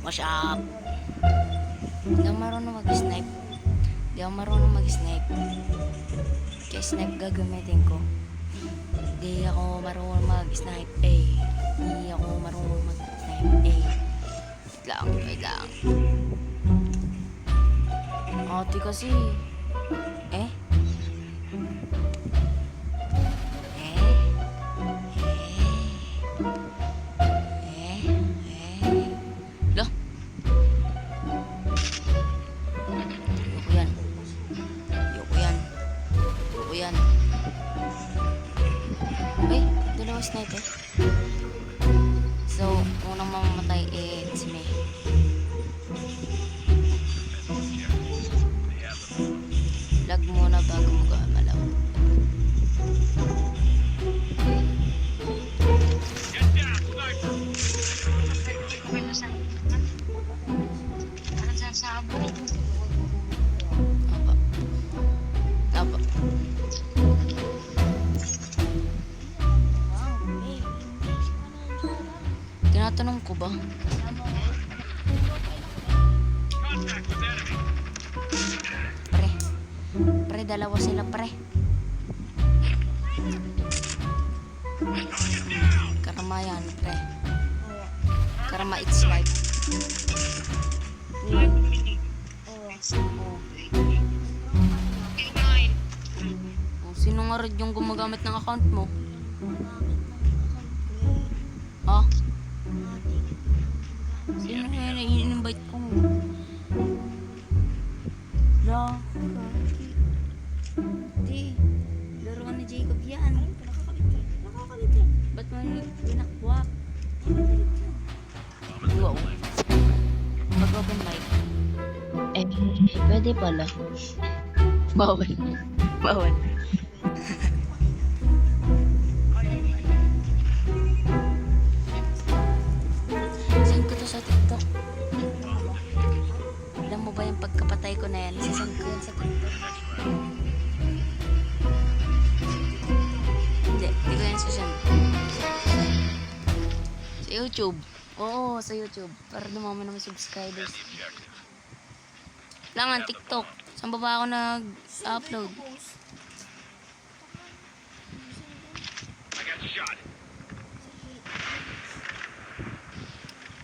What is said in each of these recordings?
What's up? Di ako marunong mag-snipe. Di ako marunong mag-snipe. Kaya snipe gagamitin ko. Di ako marunong mag-snipe. Di ako marunong mag-snipe. Wait lang. Ate kasi. Eh? Loh? Ayoko yan. Ay, dalawa sniper. So, unang mamamatay si May. Lag muna bago mo gumalaw. Apa. Tinatanong ko ba? Pre, dalawa sila pre. Karma yan pre. Karma it's life. Sino nga rin yung gumagamit ng account mo? Ha? Sino nga yun? I-invite ko. Di, laruan ni Jacob yan. Nakakalit yan. Ba't mo yung pinakwak? Wow. Mag-open mic. Pwede pala. Bawal. Saan ko to sa TikTok? Alam mo ba yung pagkapatay ko na yan? Sasaan ko yan sa TikTok? Hindi ko yan sasaan. Sa YouTube. Oo, sa YouTube. Para dumami naman subscribers. Langan, TikTok. Saan ba ako nag-upload?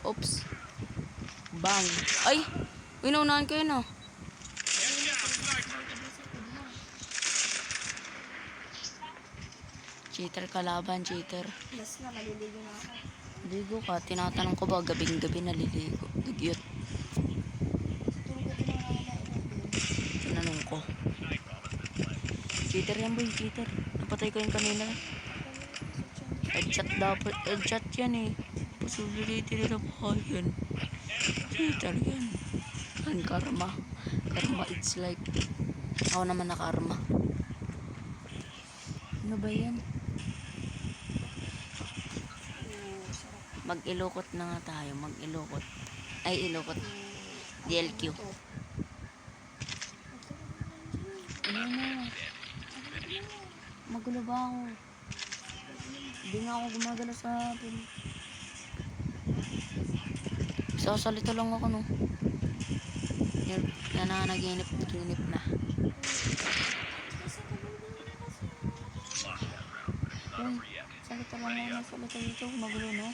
Oops. Bang. Ay! Winaunahan ko yun ah. Cheater kalaban, cheater. Yes na, maliligo na ako. Ligo ka. Tinatanong ko ba gabing-gabi naliligo? Dugyot. Tinanong ko. Cheater yan boy, cheater. Napatay ko yung kanina. Headshot dapat. Headshot yan eh. Possibility nila pa yan. Cheater yan. Ang karma. Karma it's like. Ako naman nakarma. Ano ba yan? Mag-ilokot na nga tayo. Mag-ilokot. Ay, ilokot. DLQ. Ano na? Magulo ba ako? Hindi nga ako gumagala sa atin. Sasalita lang ako, no? Yan na naginip na. Uy, salita lang ako. Salita dito. Magulo, no?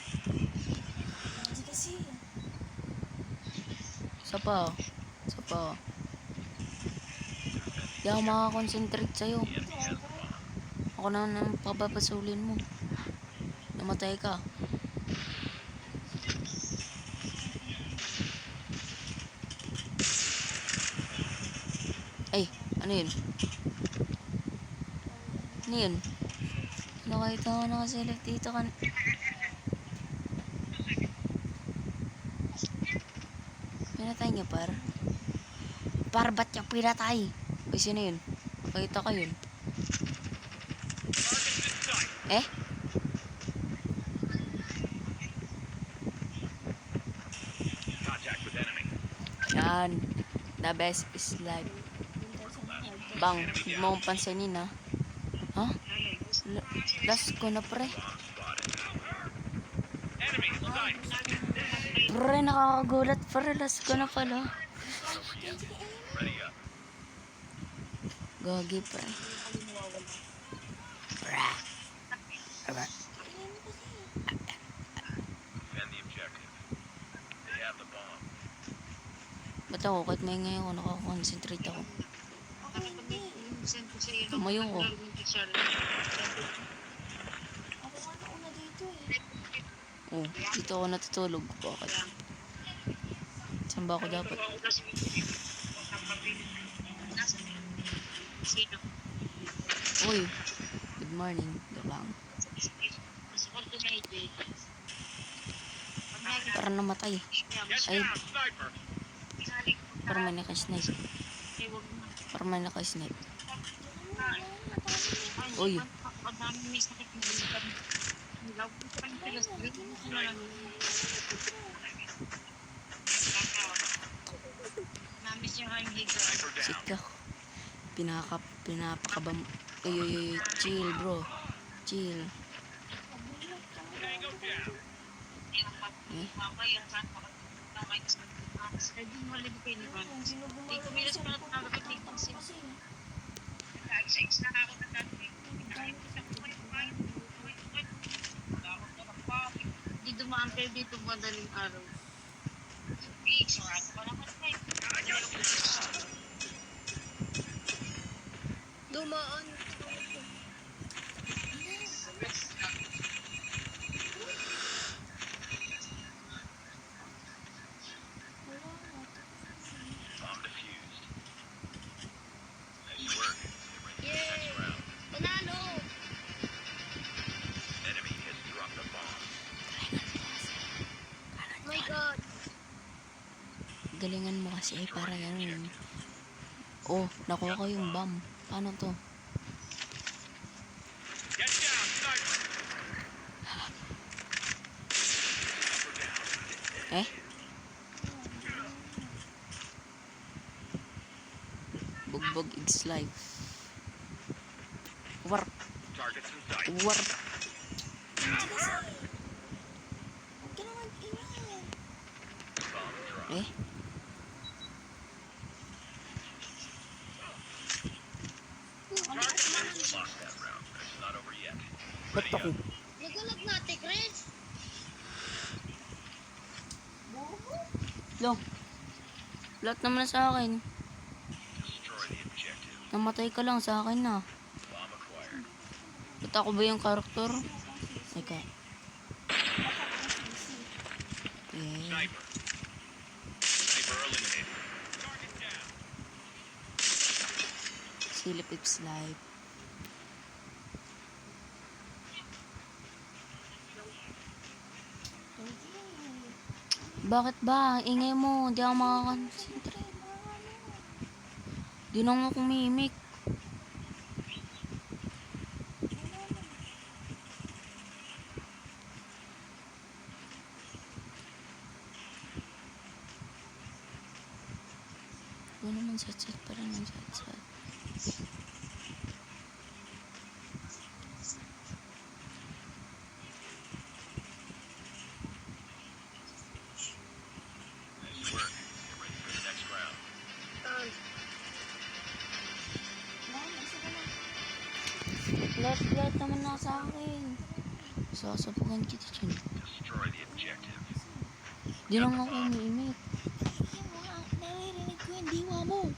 Hindi kasi. Isa pa. Di ako makakonsentrate sa'yo. Ako na nang papapasulin mo. Namatay ka. Ay, ano yun? Ano yun? Nakita ko nakaselect dito kan. Pinatay niya par. Par ba't yung pinatay? Uy, sino yun? Nakita ka yun. Yan. The best is life. Bang, huwag mo akong pansinin ha. Ha? Last ko na pre. Pre, nakakagulat. Pre, last ko na pala. Gagi, pre. Pre. Pre. Ba't ako? Kahit may ngayon ako, nakakonsentrate ako. Tumayo ko. Ako nga nauna dito eh. Oh, dito ako natutulog. Bakit? Saan ba ako dapat? Uy, good morning. Gabang. Para namatay. Ay, para may naka-snipe. Para may naka-snipe. Uy, sika. Pinapakabam. Uy, chill bro. Chill. Eh? Di dumaan kayo dito madaling araw. Dumaan. Yay! Panalo! Oh my God! Galingan mo kasi ay para ganun. Oh, nakuha ko yung bomb. Paano to? Eh? Bugbog X live. Warp. Warp. Huwag ka na mag-ingay. Eh? Ba't ako? Nagalag natin, Chris! Lo. Lahat naman na sa akin. Namatay ka lang sa akin na. Ba't ako ba yung karakter? Teka. Okay. Silip X live. Bakit ba? Ang ingay mo. Hindi ako makakonsentrate. Di na ako kumimik. Ito naman sat-sat pa rin ang sat-sat. Lahat naman na sa akin. Sasapukan kita dyan. Di lang ako umiimik. Naririnig ko yung diwa mo.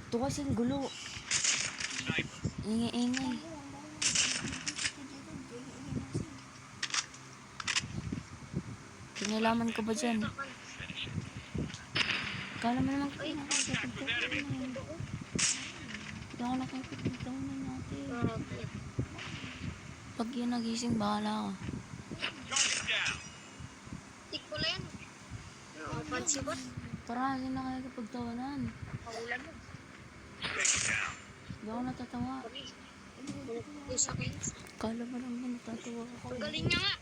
Ito kasing gulo. Ingay-ingay. Kinalaman ko ba dyan? Kala mo naman kayo nakakapagod ko. Hindi ako nakakapagod na natin. Pag yan nagising, bahala ka. Tik ko lang yan. Pansi ba? Para hindi na kayo kapagtawanan. Paulan mo. Hindi ako natatawa. Sa akin. Kala mo naman natatawa ako. Ang galing niya nga.